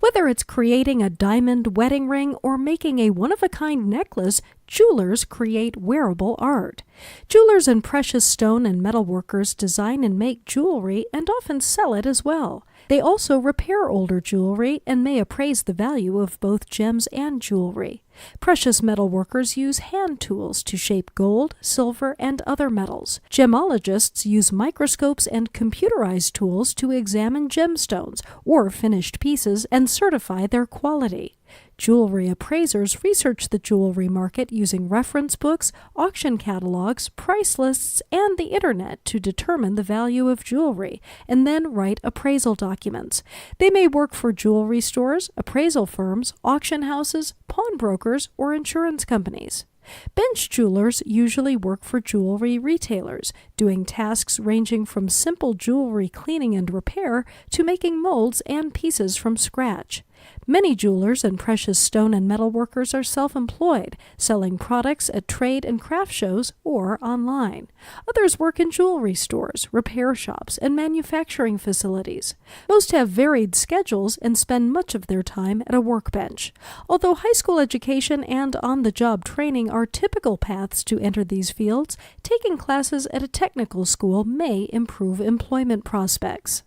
Whether it's creating a diamond wedding ring or making a one-of-a-kind necklace, jewelers create wearable art. Jewelers and precious stone and metal workers design and make jewelry and often sell it as well. They also repair older jewelry and may appraise the value of both gems and jewelry. Precious metal workers use hand tools to shape gold, silver, and other metals. Gemologists use microscopes and computerized tools to examine gemstones or finished pieces and certify their quality. Jewelry appraisers research the jewelry market using reference books, auction catalogs, price lists, and the internet to determine the value of jewelry, and then write appraisal documents. They may work for jewelry stores, appraisal firms, auction houses, pawnbrokers, or insurance companies. Bench jewelers usually work for jewelry retailers, doing tasks ranging from simple jewelry cleaning and repair to making molds and pieces from scratch. Many jewelers and precious stone and metal workers are self-employed, selling products at trade and craft shows or online. Others work in jewelry stores, repair shops, and manufacturing facilities. Most have varied schedules and spend much of their time at a workbench. Although high school education and on-the-job training are typical paths to enter these fields, taking classes at a technical school may improve employment prospects.